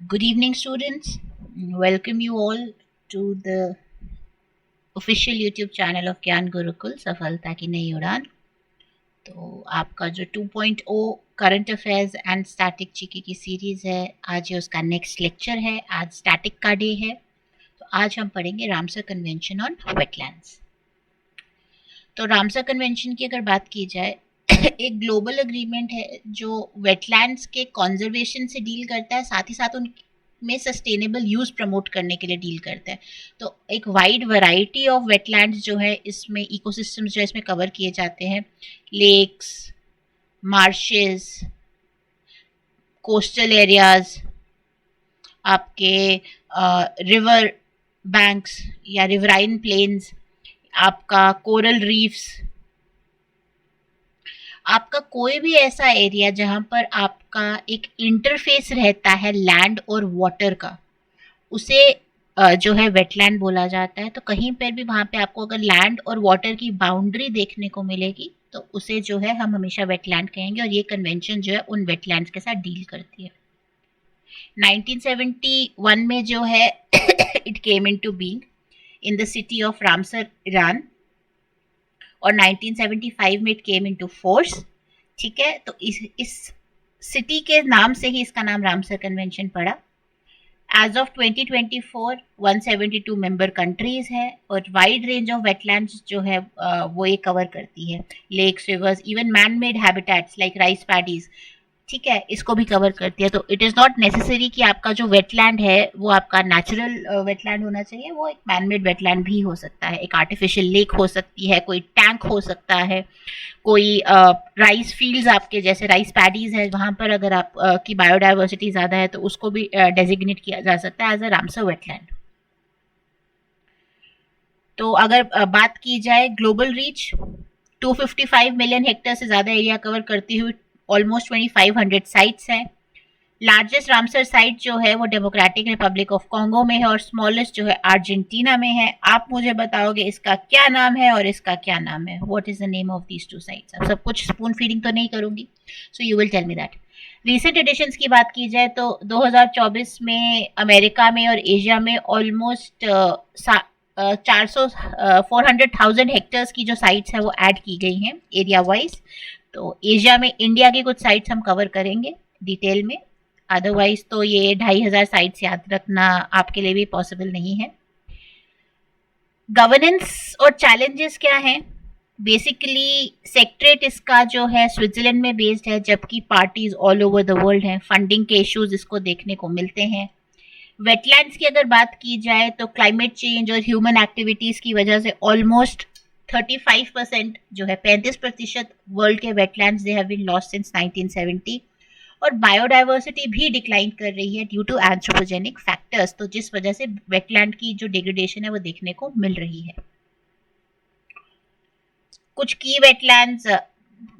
Good evening, students. Welcome you all to the official YouTube channel of ज्ञान गुरुकुल सफलता की नई उड़ान। तो आपका जो 2.0 current affairs and static GK की सीरीज है, आज ये उसका नेक्स्ट लेक्चर है। आज स्टैटिक का डे है, तो आज हम पढ़ेंगे रामसर कन्वेंशन ऑन वेटलैंड्स। तो रामसर कन्वेंशन की अगर बात की जाए, एक ग्लोबल अग्रीमेंट है जो वेटलैंड्स के कंजर्वेशन से डील करता है, साथ ही साथ उन में सस्टेनेबल यूज प्रमोट करने के लिए डील करता है। तो एक वाइड वैरायटी ऑफ वेटलैंड्स जो है इसमें, इकोसिस्टम्स जो है इसमें कवर किए जाते हैं। लेक्स, मार्शेस, कोस्टल एरियाज, आपके रिवर बैंक्स या रिवराइन प्लेन्स, आपका कोरल रीफ्स, आपका कोई भी ऐसा एरिया जहाँ पर आपका एक इंटरफेस रहता है लैंड और वाटर का, उसे जो है वेटलैंड बोला जाता है। तो कहीं पर भी वहाँ पे आपको अगर लैंड और वाटर की बाउंड्री देखने को मिलेगी तो उसे जो है हम हमेशा वेटलैंड कहेंगे, और ये कन्वेंशन जो है उन वेटलैंड्स के साथ डील करती है। 1971 में जो है it came into being in the city of Ramsar, Iran, और 1975 में इट केम इनटू फोर्स। ठीक है, तो इस सिटी के नाम से ही इसका नाम रामसर कन्वेंशन पड़ा। एज ऑफ 2024 172 मेंबर कंट्रीज है, और वाइड रेंज ऑफ वेटलैंड्स जो है वो ये कवर करती है। Lakes, rivers, even man made habitats like rice paddies, ठीक है, इसको भी कवर करती है। तो इट इज़ नॉट नेसेसरी कि आपका जो वेटलैंड है वो आपका नेचुरल वेटलैंड होना चाहिए, वो एक मैनमेड वेटलैंड भी हो सकता है। एक आर्टिफिशियल लेक हो सकती है, कोई टैंक हो सकता है, कोई राइस फील्ड्स आपके जैसे राइस पैडीज है, वहाँ पर अगर आप की बायोडाइवर्सिटी ज़्यादा है तो उसको भी डेजिग्नेट किया जा सकता है एज अ रामसर वेटलैंड। तो अगर बात की जाए ग्लोबल रीच, 255 मिलियन हेक्टेयर से ज़्यादा एरिया कवर करती हुई ऑलमोस्ट 2500 साइट्स हैं। लार्जेस्ट रामसर साइट जो है वो डेमोक्रेटिक रिपब्लिक ऑफ कॉन्गो में है, और स्मॉलेस्ट जो है अर्जेंटीना में है। आप मुझे बताओगे इसका क्या नाम है और इसका क्या नाम है। What is the name of these two sites. अब सब कुछ स्पून फीडिंग तो नहीं करूंगी, so you will tell me that. Recent additions की बात की जाए तो 2024 में अमेरिका में और एशिया में ऑलमोस्ट 400,000 हेक्टेयर्स की जो साइट्स है वो ऐड की गई हैं एरिया वाइज। तो एशिया में इंडिया की कुछ साइट्स हम कवर करेंगे डिटेल में, अदरवाइज तो ये 2500 साइट्स याद रखना आपके लिए भी पॉसिबल नहीं है। गवर्नेंस और चैलेंजेस क्या हैं? बेसिकली सेक्रेटरीट इसका जो है स्विट्जरलैंड में बेस्ड है, जबकि parties all over the world हैं। फंडिंग के इश्यूज इसको देखने को मिलते हैं। वेटलैंड्स की अगर बात की जाए तो क्लाइमेट चेंज और ह्यूमन एक्टिविटीज की वजह से ऑलमोस्ट 35% जो है 35% वर्ल्ड के wetlands they have been lost since 1970, और बायोडाइवर्सिटी भी डिक्लाइन कर रही है ड्यू टू एंथ्रोपोजेनिक फैक्टर्स। तो जिस वजह से वेटलैंड की जो डिग्रेडेशन है वो देखने को मिल रही है। कुछ की वेटलैंड्स,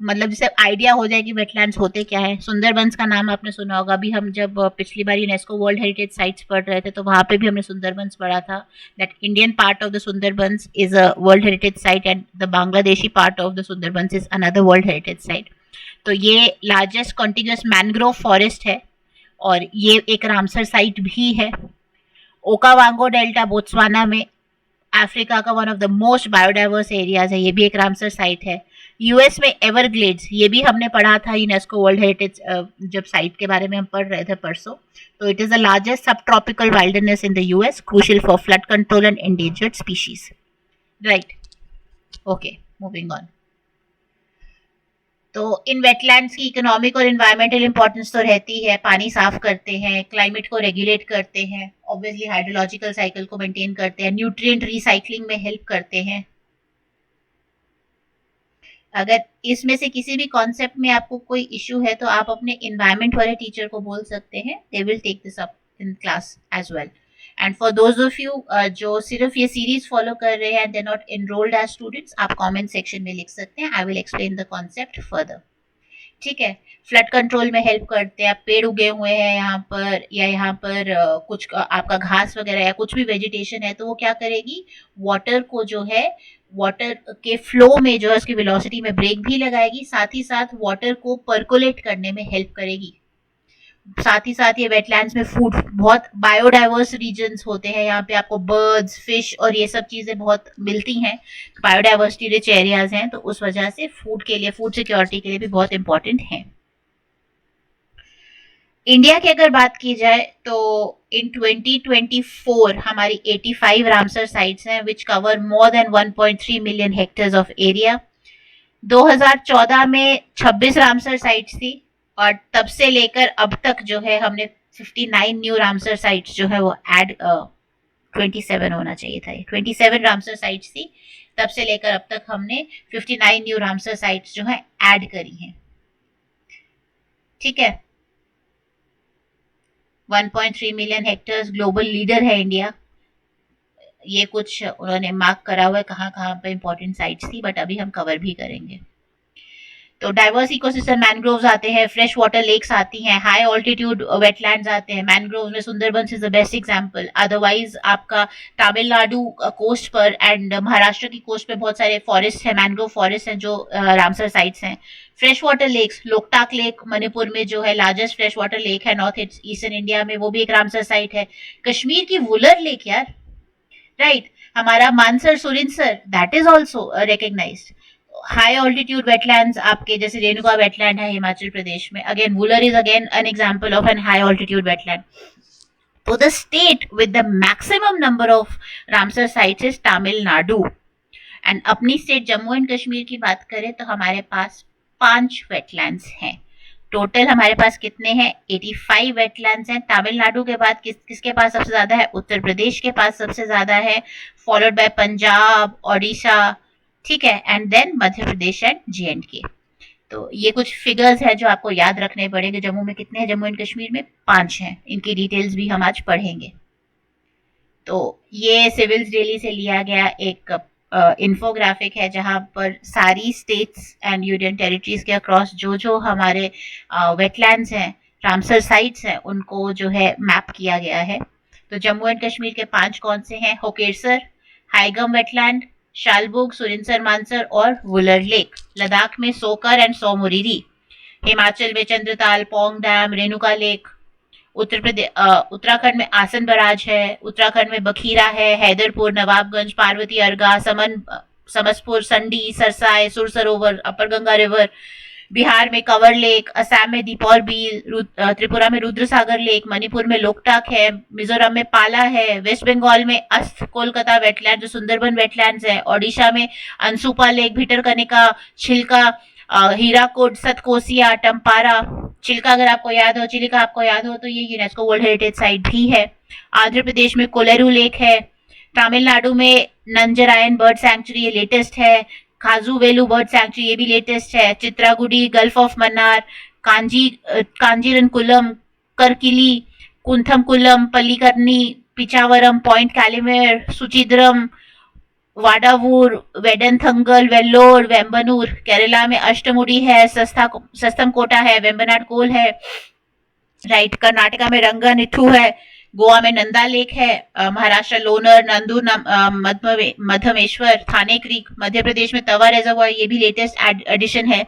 मतलब जैसे आइडिया हो जाए कि वेटलैंड्स होते क्या है। सुंदरबंस का नाम आपने सुना होगा। अभी हम जब पिछली बार यूनेस्को वर्ल्ड हेरिटेज साइट्स पढ़ रहे थे तो वहाँ पे भी हमने सुंदरबंस पढ़ा था, that Indian part of the Sundarbans is a world heritage site and the Bangladeshi part of the Sundarbans is another world heritage site. तो ये लार्जेस्ट कॉन्टिग्यूस मैनग्रोव फॉरेस्ट है, और ये एक रामसर साइट भी है। ओकावांगो डेल्टा बोत्सवाना में, अफ्रीका का one of the most biodiverse areas है, ये भी एक रामसर साइट है। यूएस में एवरग्लेड्स, ये भी हमने पढ़ा था यूनेस्को वर्ल्ड हेरिटेज जब साइट के बारे में हम पढ़ रहे थे परसों। तो इट इज द लार्जेस्ट सब tropical wilderness in the US, crucial for flood control and endangered species. Right, okay, moving on. तो इन वेटलैंड्स की इकोनॉमिक और इन्वायरमेंटल इंपॉर्टेंस तो रहती है। पानी साफ करते हैं, क्लाइमेट को रेगुलेट करते हैं, ऑब्वियसली हाइड्रोलॉजिकल साइकिल को मेंटेन करते हैं, न्यूट्रिएंट रिसाइकलिंग में हेल्प करते हैं। अगर इसमें से किसी भी कॉन्सेप्ट में आपको कोई इशू है तो आप अपने इन्वायरमेंट वाले टीचर को बोल सकते हैं, they will take this up in class as well. And for those of you जो सिर्फ ये सीरीज फॉलो कर रहे हैं and they not enrolled as students, आप कमेंट सेक्शन में लिख सकते हैं। I will explain the concept further. ठीक है, फ्लड कंट्रोल में हेल्प करते हैं। पेड़ उगे हुए हैं यहाँ पर, या यहाँ पर कुछ आपका घास वगैरह या कुछ भी वेजिटेशन है, तो वो क्या करेगी, वाटर को जो है, वाटर के फ्लो में जो है उसकी वेलोसिटी में ब्रेक भी लगाएगी, साथ ही साथ वाटर को पर्कुलेट करने में हेल्प करेगी। साथ ही साथ ये वेटलैंड्स में फूड, बहुत बायोडाइवर्स रीजन्स होते हैं, यहाँ पे आपको बर्ड्स, फिश और ये सब चीजें बहुत मिलती हैं, बायोडाइवर्सिटी रिच एरियाज हैं, तो उस वजह से फूड के लिए, फूड सिक्योरिटी के लिए भी बहुत इंपॉर्टेंट है। इंडिया की अगर बात की जाए तो इन 2024 हमारी 85 रामसर साइट्स हैं which cover more than 1.3 million hectares of area. 2014 में 26 रामसर साइट्स थी और तब से लेकर अब तक जो है हमने 59 न्यू रामसर साइट्स जो है वो ऐड 27 होना चाहिए था, 27 रामसर साइट्स थी, तब से लेकर अब तक हमने 59 न्यू रामसर साइट्स जो है ऐड करी हैं। ठीक है, 1.3 मिलियन हेक्टेयर्स, ग्लोबल लीडर है इंडिया। ये कुछ उन्होंने मार्क करा हुआ है कहाँ कहाँ पे इंपॉर्टेंट साइट्स थी, बट अभी हम कवर भी करेंगे। तो डाइवर्स इकोसिस्टम मैनग्रोव्स आते हैं, फ्रेश वाटर लेक्स आती हैं, हाई ऑल्टीट्यूड वेटलैंड्स आते हैं, मैनग्रोव्स में Sundarbans is the best example. Otherwise आपका तमिलनाडु कोस्ट पर एंड महाराष्ट्र की कोस्ट पे बहुत सारे फॉरेस्ट है, मैनग्रोव फॉरेस्ट हैं जो रामसर साइट्स हैं। Fresh water lakes, Loktak lake Manipur में जो है लार्जेस्ट फ्रेश वाटर लेक है नॉर्थ ईस्टर्न इंडिया में, वो भी एक रामसर साइट है। कश्मीर की वुलर लेक यार, राइट, हमारा Mansar Surinsar, that is also recognized. High altitude wetlands आपके जैसे रेणुका वेटलैंड है हिमाचल प्रदेश में, again Wular is again an example of an high altitude wetland. तो the state with the maximum number of Ramsar sites is Tamil Nadu. And अपनी स्टेट जम्मू एंड कश्मीर की बात करें तो हमारे पास 5 वेटलैंड्स हैं। टोटल हमारे पास कितने हैं? 85 वेटलैंड्स हैं। तमिलनाडु के बाद किसके पास सबसे ज्यादा है? उत्तर प्रदेश के पास सबसे ज्यादा है, फॉलोड बाय पंजाब, ओडिशा, ठीक है, and then Madhya Pradesh and J&K। तो ये कुछ फिगर्स है जो आपको याद रखने पड़ेंगे। जम्मू में कितने हैं? जम्मू एंड कश्मीर में 5 हैं। इनकी डिटेल्स भी हम आज पढ़ेंगे। तो ये सिविल्स डेली से लिया गया एक इन्फोग्राफिक है जहां पर सारी स्टेट्स एंड यूनियन टेरिटरीज के अक्रॉस जो जो हमारे वेटलैंड्स हैं, रामसर साइट्स हैं, उनको जो है मैप किया गया है। तो जम्मू एंड कश्मीर के 5 कौन से हैं? होकेरसर, हाईगम वेटलैंड, शालबुग, सुरिनसर मानसर और वुलर लेक। लद्दाख में सोकर एंड सोमोरिरी। हिमाचल में चंद्रताल, पोंग डैम, रेणुका लेक। उत्तराखंड में आसन बराज है, उत्तराखंड में बखीरा है, हैदरपुर, नवाबगंज, पार्वती अर्गा, समसपुर, संडी, सरसाई, सुर सरोवर, अपर गंगा रिवर। बिहार में कंवर लेक, असम में दीपौर बील, त्रिपुरा में रुद्रसागर लेक, मणिपुर में लोकटाक है, मिजोरम में पाला है, वेस्ट बंगाल में अस्त कोलकाता वेटलैंड जो सुंदरबन वेटलैंड्स है, ओडिशा में अंसुपा लेक, भिटरकनिका, छिलका, हीराकुड, सतकोसिया, टम्पारा। चिल्का अगर आपको याद हो, चिलिका आपको याद हो तो ये यूनेस्को वर्ल्ड हेरिटेज साइट भी है। आंध्र प्रदेश में कोलेरू लेक है। तमिलनाडु में नंजरायन बर्ड सैंक्चुरी ये लेटेस्ट है। खाजूवेलू बर्ड सैंक्चुरी ये भी लेटेस्ट है। Chitrangudi, gulf of Mannar, Kanjirankulam, Karikili, Koonthankulam, Pallikaranai, Pichavaram, point Calimere, Suchindram, Vadavur, Vedanthangal, Vellore, Vembanur. Kerala में अष्टमुडी है, सस्तम कोटा है, वेम्बनाड कोल है, राइट। कर्नाटका में रंगानिथु है, गोवा में नंदा लेक है, महाराष्ट्र लोनर, नंदूर, मध्यमेश्वर, थाने क्रीक, मध्य प्रदेश में तवा रिजर्वायर ये भी लेटेस्ट एडिशन है।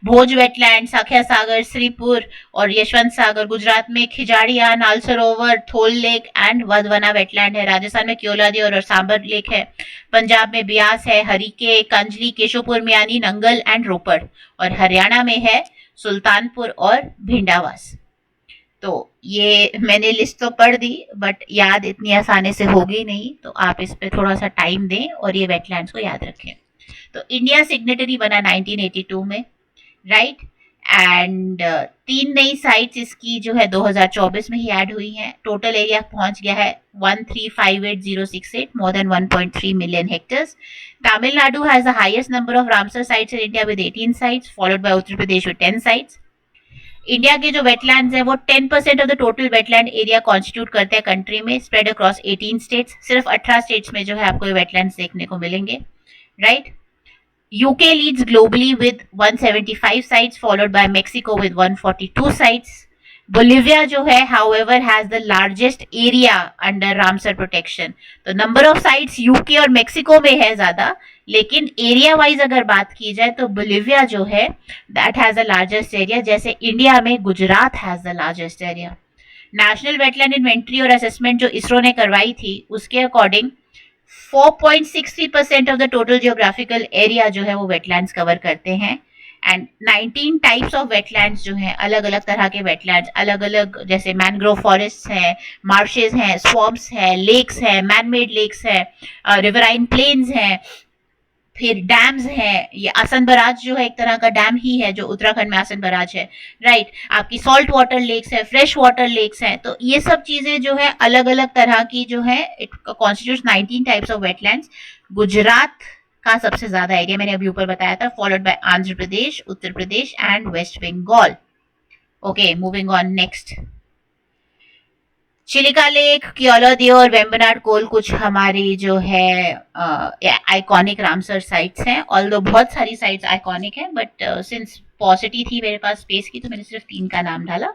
भोज वेटलैंड, साखिया सागर, श्रीपुर और यशवंत सागर। गुजरात में खिजाड़िया, नाल सरोवर, थोल लेक एंड वधवना वेटलैंड है। राजस्थान में क्योलादी और सांबर लेक है। पंजाब में ब्यास है, हरिके, कंजली, केशोपुर, मियानी, नंगल एंड रोपड़। और हरियाणा में है सुल्तानपुर और भिंडावास। तो ये मैंने लिस्ट तो पढ़ दी बट याद इतनी आसानी से होगी नहीं, तो आप इस पे थोड़ा सा टाइम दें और ये वेटलैंड्स को याद रखें। तो इंडिया सिग्नेटरी बना 1982 में, राइट, एंड 3 नई साइट्स इसकी जो है 2024 में ही ऐड हुई हैं। टोटल एरिया पहुंच गया है 1358068, मोर than 1.3 million hectares. Tamil Nadu has the highest number of Ramsar sites in India with 18 sites, followed by Uttar Pradesh with 10 sites. India के जो वेटलैंड्स है वो 10% of the total wetland area constitute करते हैं कंट्री में, स्प्रेड अक्रॉस 18 स्टेट्स। सिर्फ 18 स्टेट्स में जो है आपको वेटलैंड्स देखने को मिलेंगे, right. UK leads globally with 175 sites, followed by Mexico with 142 sites. Bolivia जो है however has the largest area under Ramsar protection. तो नंबर ऑफ साइट्स यूके और मेक्सिको में है ज्यादा, लेकिन एरिया वाइज अगर बात की जाए तो बोलिविया जो है that has the largest area, जैसे इंडिया में Gujarat has the largest area. National wetland inventory और असेसमेंट जो इसरो ने करवाई थी उसके according 4.63% of the total geographical area जो है वो वेटलैंड्स कवर करते हैं। एंड 19 टाइप्स ऑफ वेटलैंड्स जो हैं, अलग अलग तरह के वेटलैंड्स, अलग अलग, जैसे मैनग्रोव फॉरेस्ट हैं, मार्शेज हैं, स्वम्प्स हैं, लेक्स हैं, मैनमेड लेक्स हैं, रिवराइन प्लेन्स हैं, फिर डैम्स हैं। ये आसन बराज जो है एक तरह का डैम ही है जो उत्तराखंड में आसन बराज है, राइट। आपकी सॉल्ट वाटर लेक्स है, फ्रेश वाटर लेक्स हैं। तो ये सब चीजें जो है अलग अलग तरह की जो है, it constitutes 19 types of wetlands. Gujarat का सबसे ज्यादा एरिया मैंने अभी ऊपर बताया था, followed by Andhra Pradesh, Uttar Pradesh and west Bengal. Okay, moving on next. Chilika lake, Keoladeo और वेम्बनाड कोल कुछ हमारी जो है आइकॉनिक रामसर साइट्स हैं। ऑल्दो बहुत सारी साइट्स आइकॉनिक हैं, बट सिंस पॉसिटी थी मेरे पास स्पेस की तो मैंने सिर्फ 3 का नाम डाला।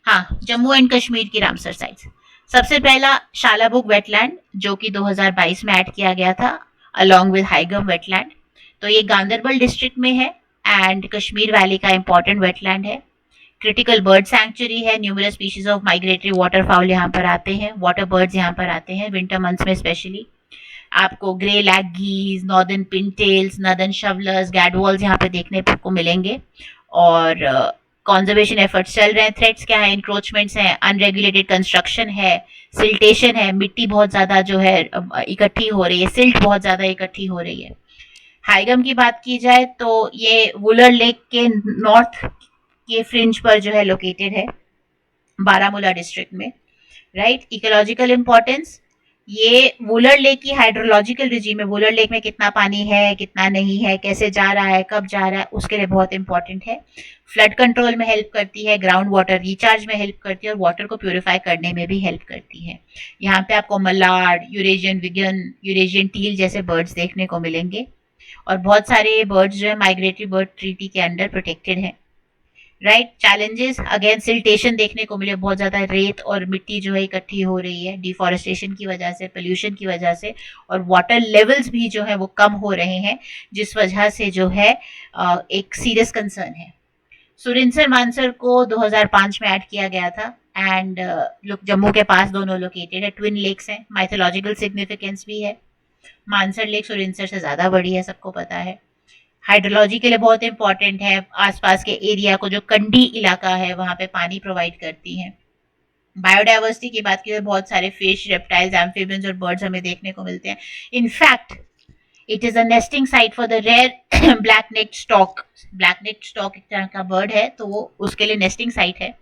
हाँ, जम्मू एंड कश्मीर की रामसर साइट्स। सबसे पहला शालाबुग वेटलैंड जो कि 2022 में ऐड किया गया था अलॉन्ग विद हाइगम वेटलैंड। तो ये गांदरबल डिस्ट्रिक्ट में है एंड कश्मीर वैली का इंपॉर्टेंट वेटलैंड है। क्रिटिकल बर्ड सैंक्चुरी है, numerous species of migratory water foul यहाँ पर आते हैं, वाटर बर्ड्स यहाँ पर आते हैं विंटर मंथ्स में स्पेशली। आपको ग्रे लैग गीज, नॉर्दर्न पिनटेल्स, नॉर्दर्न शवलर्स, गैडवॉल्स यहाँ पे देखने को मिलेंगे। और कंजर्वेशन एफर्ट्स चल रहे हैं। थ्रेट्स क्या है? इंक्रोचमेंट्स हैं, अनरेगुलेटेड कंस्ट्रक्शन है, सिल्टेशन है, मिट्टी बहुत ज्यादा जो है इकट्ठी हो रही है, सिल्ट बहुत ज्यादा इकट्ठी हो रही है। हाइगम की बात की जाए तो ये वुलर लेक के नॉर्थ के फ्रिंज पर जो है लोकेटेड है, बारामूला डिस्ट्रिक्ट में, राइट। इकोलॉजिकल इंपॉर्टेंस, ये वुलर लेक की हाइड्रोलॉजिकल रिजीम में, वुलर लेक में कितना पानी है, कितना नहीं है, कैसे जा रहा है, कब जा रहा है, उसके लिए बहुत इंपॉर्टेंट है। फ्लड कंट्रोल में हेल्प करती है, ग्राउंड वाटर रिचार्ज में हेल्प करती है और वाटर को प्यूरिफाई करने में भी हेल्प करती है। यहाँ पे आपको mallard, Eurasian wigeon, Eurasian teal जैसे बर्ड्स देखने को मिलेंगे और बहुत सारे बर्ड्स जो है माइग्रेटरी बर्ड ट्रीटी के अंडर प्रोटेक्टेड है, राइट। चैलेंजेस, अगेन सिल्टेशन देखने को मिले, बहुत ज्यादा रेत और मिट्टी जो है इकट्ठी हो रही है डिफॉरेस्टेशन की वजह से, पोल्यूशन की वजह से, और वाटर लेवल्स भी जो है वो कम हो रहे हैं, जिस वजह से जो है एक सीरियस कंसर्न है। सुरिनसर मानसर को 2005 में ऐड किया गया था एंड जम्मू के पास दोनों लोकेटेड है, ट्विन लेक्स हैं, माइथोलॉजिकल सिग्निफिकेंस भी है। मानसर लेक सुरिनसर से ज्यादा बड़ी है, सबको पता है। हाइड्रोलॉजी के लिए बहुत इंपॉर्टेंट है, आसपास के एरिया को, जो कंडी इलाका है वहां पे पानी प्रोवाइड करती है। बायोडाइवर्सिटी की बात की तो बहुत सारे फिश, रेप्टाइल्स, एम्फीबियंस और बर्ड्स हमें देखने को मिलते हैं। In fact it is a nesting site for the rare black necked stork. Black necked stork एक तरह का बर्ड है, तो वो उसके लिए नेस्टिंग साइट है।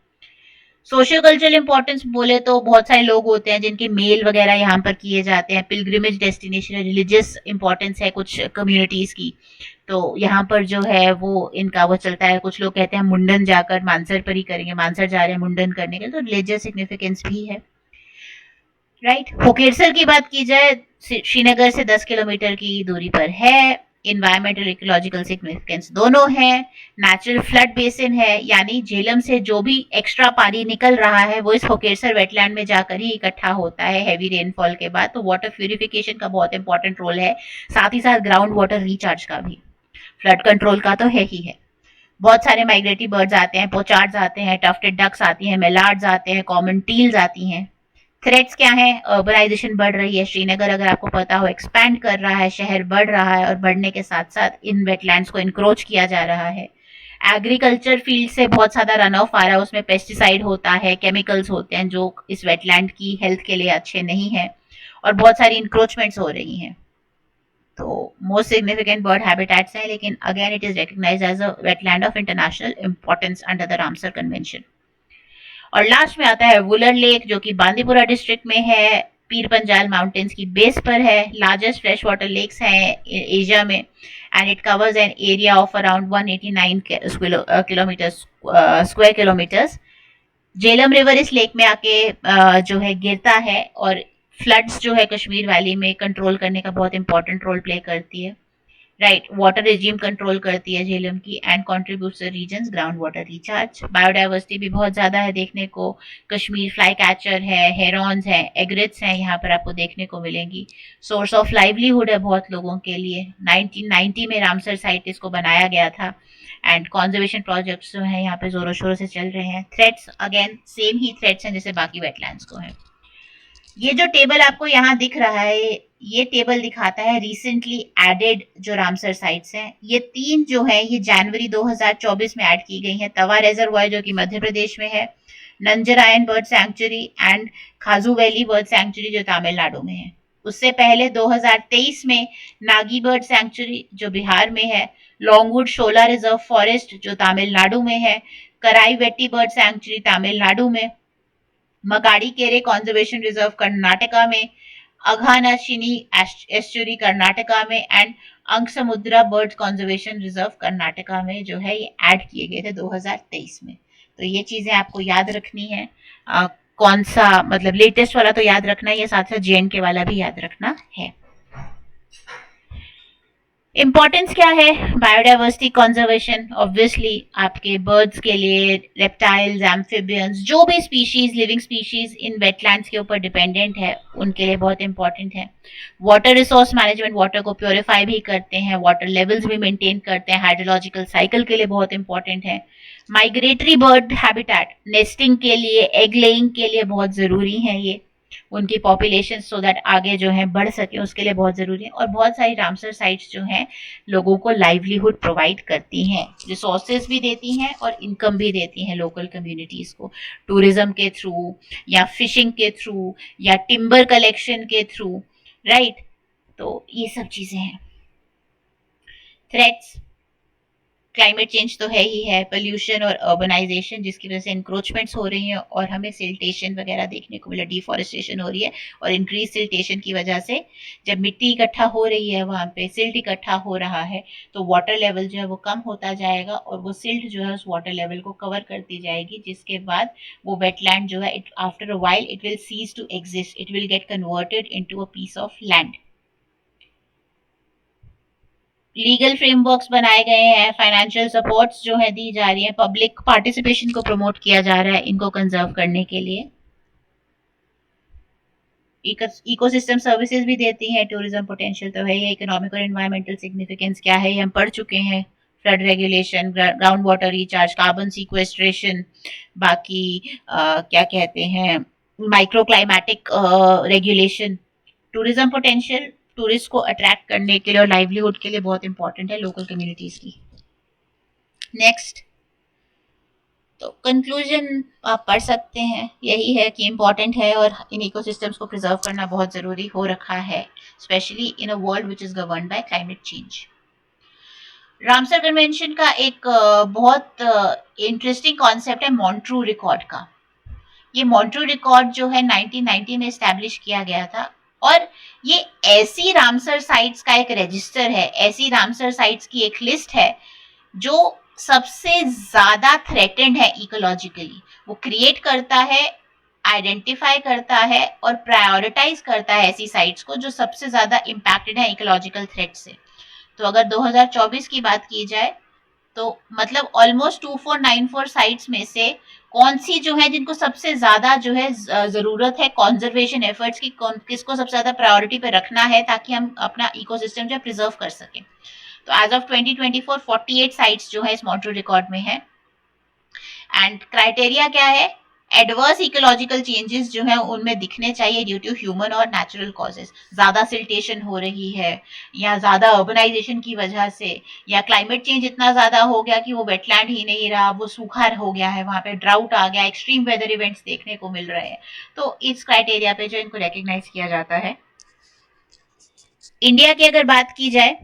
सोशियो कल्चरल इंपॉर्टेंस बोले तो बहुत सारे लोग होते हैं जिनके मेल वगैरह यहाँ पर किए जाते हैं, पिलग्रिमेज डेस्टिनेशन है, रिलीजियस इंपॉर्टेंस है कुछ कम्युनिटीज की, तो यहाँ पर जो है वो इनका वो चलता है। कुछ लोग कहते हैं मुंडन जाकर मानसर पर ही करेंगे, मानसर जा रहे हैं मुंडन करने के लिए, तो रिलीजियस सिग्निफिकेंस भी है, राइट। होकेरसर की बात की जाए, श्रीनगर से 10 किलोमीटर की दूरी पर है। इन्वायरमेंटल इकोलॉजिकल सिग्निफिकेंस दोनों है। नेचुरल फ्लड बेसिन है, यानी झेलम से जो भी एक्स्ट्रा पानी निकल रहा है वो इस होकेरसर वेटलैंड में जाकर ही इकट्ठा होता है हैवी रेनफॉल के बाद, तो वाटर प्यूरिफिकेशन का बहुत इंपॉर्टेंट रोल है, साथ ही साथ ग्राउंड वाटर रिचार्ज का भी, फ्लड कंट्रोल का तो है ही है। बहुत सारे माइग्रेटरी बर्ड्स आते हैं, पोचार्ड्स आते हैं, टफ्टेड डक्स आती हैं, मेलार्ड्स आते हैं, कॉमन टील्स आती हैं। थ्रेट्स क्या है? अर्बनाइजेशन बढ़ रही है, श्रीनगर अगर आपको पता हो एक्सपैंड कर रहा है, शहर बढ़ रहा है और बढ़ने के साथ साथ इन वेटलैंड्स को इंक्रोच किया जा रहा है। एग्रीकल्चर फील्ड से बहुत ज्यादा रन ऑफ आ रहा है, उसमें पेस्टिसाइड होता है, केमिकल्स होते हैं जो इस वेटलैंड की हेल्थ के लिए अच्छे नहीं है, और बहुत सारी इंक्रोचमेंट्स हो रही हैं। तो मोस्ट सिग्निफिकेंट बर्ड हैबिटेट्स हैं, लेकिन again it is recognised as a wetland of international importance under the Ramsar convention. और लास्ट में आता है वुलर लेक, जो कि बांदीपुरा डिस्ट्रिक्ट में है, पीर पंजाल माउंटेन्स की बेस पर है, लार्जेस्ट फ्रेश वाटर लेक्स हैं एशिया में, and it covers an area of around 189 square kilometres. Jhelum river इस लेक में आके जो है गिरता है और फ्लड्स जो है कश्मीर वैली में कंट्रोल करने का बहुत इंपॉर्टेंट रोल प्ले करती है। राइट, वाटर रिजीम कंट्रोल करती है झेलम की and contributes regions groundwater recharge. Biodiversity भी बहुत ज़्यादा है देखने को, कश्मीर फ्लाई कैचर है, हेरॉन्स है, एग्रिट्स हैं यहाँ पर आपको देखने को मिलेंगी। सोर्स ऑफ लाइवलीहुड है बहुत लोगों के लिए। 1990 में रामसर साइट इसको बनाया गया था एंड कॉन्जर्वेशन प्रोजेक्ट्स जो है यहाँ पे जोरों शोरों से चल रहे हैं। थ्रेट्स अगेन सेम ही थ्रेट्स हैं जैसे बाकी वेटलैंड्स को है। ये जो टेबल आपको यहाँ दिख रहा है, ये टेबल दिखाता है रिसेंटली एडेड जो रामसर साइट्स हैं। ये 3 जो है ये जनवरी 2024 में ऐड की गई हैं। तवा रिजर्वायर जो कि मध्य प्रदेश में है, Nanjarayan bird sanctuary and Kazhuveli bird sanctuary जो तमिलनाडु में है। उससे पहले 2023 में नागी बर्ड सैंक्चुरी जो बिहार में है, लॉन्गवुड शोला रिजर्व फॉरेस्ट जो तमिलनाडु में है, कराई वेट्टी बर्ड सैंक्चुरी तमिलनाडु में, मगाड़ी केरे कॉन्जर्वेशन रिजर्व कर्नाटका में, अघानाशिनी एस्चुरी कर्नाटका में and Ankasamudra bird conservation reserve Karnataka में जो है ये ऐड किए गए थे 2023 में। तो ये चीजें आपको याद रखनी है। कौन सा मतलब लेटेस्ट वाला तो याद रखना ही है, साथ साथ JNK वाला भी याद रखना है। इम्पोर्टेंस क्या है बायोडाइवर्सिटी कंजर्वेशन? ऑब्वियसली आपके बर्ड्स के लिए, रेप्टाइल्स, एम्फिबियंस, जो भी species, living species in wetlands के ऊपर डिपेंडेंट है उनके लिए बहुत इंपॉर्टेंट है। वाटर रिसोर्स मैनेजमेंट, वाटर को प्योरीफाई भी करते हैं, वाटर लेवल्स भी मेंटेन करते हैं, हाइड्रोलॉजिकल साइकिल के लिए बहुत इंपॉर्टेंट है। माइग्रेटरी बर्ड हैबिटेट, नेस्टिंग के लिए, एग लेइंग के लिए बहुत ज़रूरी है ये, उनकी पॉपुलेशन सो दैट आगे जो है बढ़ सके उसके लिए बहुत ज़रूरी है। और बहुत सारी रामसर साइट्स जो हैं लोगों को लाइवलीहुड प्रोवाइड करती हैं, रिसोर्सेज भी देती हैं और इनकम भी देती हैं लोकल कम्युनिटीज़ को, टूरिज्म के थ्रू या फिशिंग के थ्रू या टिम्बर कलेक्शन के थ्रू, राइट। तो ये सब चीज़ें हैं। थ्रेट्स, क्लाइमेट चेंज तो है ही है, पोल्यूशन और अर्बनाइजेशन जिसकी वजह से इंक्रोचमेंट्स हो रही हैं और हमें सिल्टेशन वगैरह देखने को मिला, डिफॉरेस्टेशन हो रही है और इंक्रीज सिल्टेशन की वजह से जब मिट्टी इकट्ठा हो रही है वहाँ पे सिल्ट इकट्ठा हो रहा है तो वाटर लेवल जो है वो कम होता जाएगा और वो सिल्ट जो है उस वाटर लेवल को कवर करती जाएगी, जिसके बाद वो वेटलैंड जो है it after a while it will cease to exist, it will get converted into a piece of land. Legal frameworks बनाए गए हैं, फाइनेंशियल सपोर्ट्स जो है दी जा रही है, पब्लिक पार्टिसिपेशन को प्रमोट किया जा रहा है इनको कंजर्व करने के लिए। इकोसिस्टम सर्विसेज भी देती हैं, टूरिज्म पोटेंशियल तो है ही, इकोनॉमिक और एनवायरमेंटल सिग्निफिकेंस क्या है ये हम पढ़ चुके हैं, flood regulation, ground water recharge, carbon sequestration, बाकी क्या कहते हैं micro climatic regulation. Tourism potential tourist को अट्रैक्ट करने के लिए और लाइवलीहुड के लिए बहुत इंपॉर्टेंट है लोकल कम्युनिटीज की। नेक्स्ट, तो कंक्लूजन आप पढ़ सकते हैं, यही है कि इम्पॉर्टेंट है और इन इकोसिस्टम्स को प्रिजर्व करना बहुत ज़रूरी हो रखा है, specially in a world which is governed bye climate change. Ramsar convention का एक बहुत इंटरेस्टिंग कॉन्सेप्ट है मॉन्ट्रू रिकॉर्ड का। ये मॉन्ट्रू रिकॉर्ड जो है 1990 में इस्टेब्लिश किया गया था और ये ऐसी रामसर साइट्स का एक रजिस्टर है, ऐसी रामसर साइट्स की एक लिस्ट है जो सबसे ज्यादा थ्रेटेंड है इकोलॉजिकली। वो क्रिएट करता है, आइडेंटिफाई करता है और प्रायोरिटाइज करता है ऐसी साइट्स को जो सबसे ज्यादा इम्पैक्टेड है इकोलॉजिकल थ्रेट से। तो अगर 2024 की बात की जाए तो मतलब ऑलमोस्ट 2494 साइट्स में से कौन सी जो है जिनको सबसे ज्यादा जो है जरूरत है कॉन्जर्वेशन एफर्ट्स की, किसको सबसे ज्यादा प्रायोरिटी पे रखना है ताकि हम अपना इकोसिस्टम जो है प्रिजर्व कर सकें। तो एज ऑफ 2024 48 साइट्स जो है इस मॉन्ट्रू रिकॉर्ड में है। एंड क्राइटेरिया क्या है? एडवर्स इकोलॉजिकल चेंजेस जो है उनमें दिखने चाहिए ड्यू टू ह्यूमन और नेचुरल कॉजेस। ज्यादा सिल्टेशन हो रही है या ज्यादा अर्बनाइजेशन की वजह से या क्लाइमेट चेंज इतना ज्यादा हो गया कि वो वेटलैंड ही नहीं रहा, वो सूखा हो गया है, वहां पे ड्राउट आ गया, एक्सट्रीम वेदर इवेंट्स देखने को मिल रहे हैं। तो इस क्राइटेरिया पे जो इनको रिकग्नाइज किया जाता है। इंडिया की अगर बात की जाए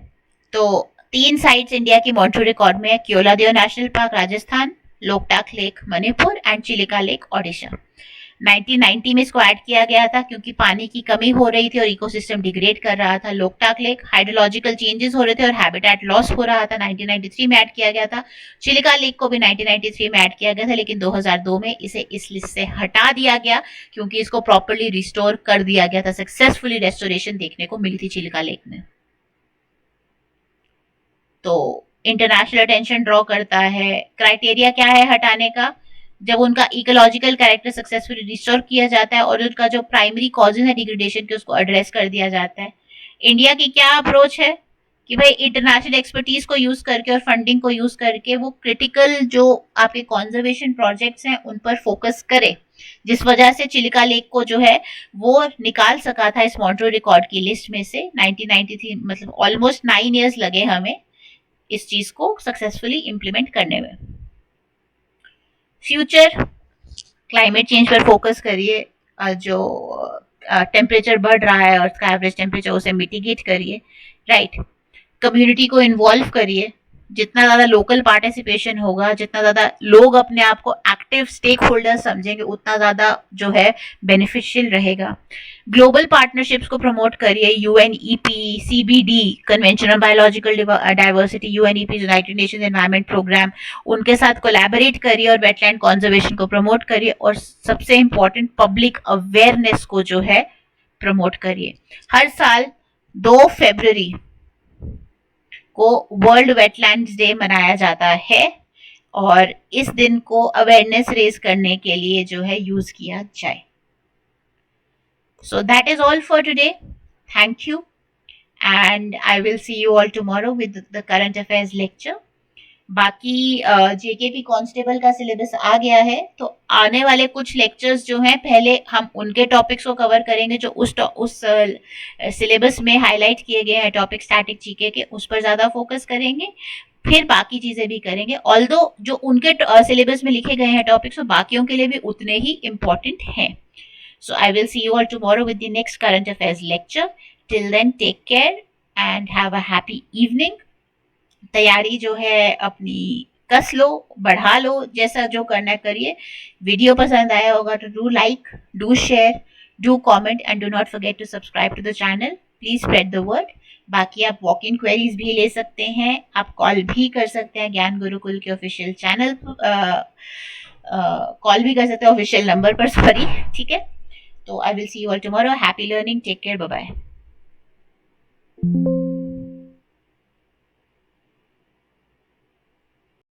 तो 3 साइट्स इंडिया की मॉन्ट्रू रिकॉर्ड में है, Keoladeo national park Rajasthan, Loktak lake Manipur and Chilika lake Odisha. 1990 में इसको ऐड किया गया था क्योंकि पानी की कमी हो रही थी और इकोसिस्टम डिग्रेड कर रहा था। लोकटाक लेक हाइड्रोलॉजिकल चेंजेस हो रहे थे और हैबिटेट लॉस हो रहा था, 1993 में ऐड किया गया था। चिलिका लेक को भी 1993 में ऐड किया गया था लेकिन 2002 में इसे इस लिस्ट से हटा दिया गया क्योंकि इसको प्रॉपरली रिस्टोर कर दिया गया था, सक्सेसफुली रेस्टोरेशन देखने को मिली थी चिलिका लेक में। तो इंटरनेशनल अटेंशन ड्रॉ करता है। क्राइटेरिया क्या है हटाने का? जब उनका इकोलॉजिकल कैरेक्टर सक्सेसफुली रिस्टोर किया जाता है और उनका जो प्राइमरी कॉजेज है डिग्रेडेशन के उसको एड्रेस कर दिया जाता है। इंडिया की क्या अप्रोच है कि भाई इंटरनेशनल एक्सपर्टीज को यूज करके और फंडिंग को यूज करके वो क्रिटिकल जो आपके कंजर्वेशन प्रोजेक्ट्स हैं उन पर फोकस करे, जिस वजह से चिलिका लेक को जो है वो निकाल सका था इस मॉन्ट्रियल रिकॉर्ड की लिस्ट में से 1993, मतलब ऑलमोस्ट 9 इयर्स लगे हमें इस चीज को सक्सेसफुली इम्प्लीमेंट करने में। फ्यूचर क्लाइमेट चेंज पर फोकस करिए, जो टेम्परेचर बढ़ रहा है और उसका एवरेज टेम्परेचर उसे मिटिगेट करिए, राइट। कम्युनिटी को इन्वॉल्व करिए, जितना ज़्यादा लोकल पार्टिसिपेशन होगा, जितना ज़्यादा लोग अपने आप को एक्टिव स्टेक होल्डर समझेंगे, उतना ज़्यादा जो है बेनिफिशियल रहेगा। ग्लोबल पार्टनरशिप्स को प्रमोट करिए, UNEP, CBD, convention on biological diversity, UNEP United Nations Environment Programme, उनके साथ कोलैबोरेट करिए और वेटलैंड कंजर्वेशन को प्रमोट करिए। और सबसे इंपॉर्टेंट, पब्लिक अवेयरनेस को जो है प्रमोट करिए। हर साल 2 फरवरी को वर्ल्ड वेटलैंड्स डे मनाया जाता है और इस दिन को अवेयरनेस रेज करने के लिए जो है यूज किया जाए। So that is all for today. Thank you and I will see you all tomorrow with the current affairs lecture. बाकी जेकेपी कांस्टेबल का सिलेबस आ गया है, तो आने वाले कुछ लेक्चर्स जो हैं पहले हम उनके टॉपिक्स को कवर करेंगे जो उस सिलेबस में हाईलाइट किए गए हैं टॉपिक स्टैटिक जीके के, उस पर ज़्यादा फोकस करेंगे, फिर बाकी चीज़ें भी करेंगे। ऑल्दो जो उनके सिलेबस में लिखे गए हैं टॉपिक्स वो बाकियों के लिए भी उतने ही इम्पोर्टेंट हैं। So I will see you all tomorrow with the next current affairs lecture. Till then take care and have a happy evening. तैयारी जो है अपनी कस लो, बढ़ा लो, जैसा जो करना करिए। वीडियो पसंद आया होगा तो do like, do share, do comment and do not forget to subscribe to the channel. Please spread the word. बाकी आप वॉक इन क्वेरीज भी ले सकते हैं, आप कॉल भी कर सकते हैं ज्ञान गुरुकुल के ऑफिशियल चैनल, कॉल भी कर सकते हैं ऑफिशियल नंबर पर, सॉरी, ठीक है। तो I will see you all tomorrow. Happy learning, take care, bye bye.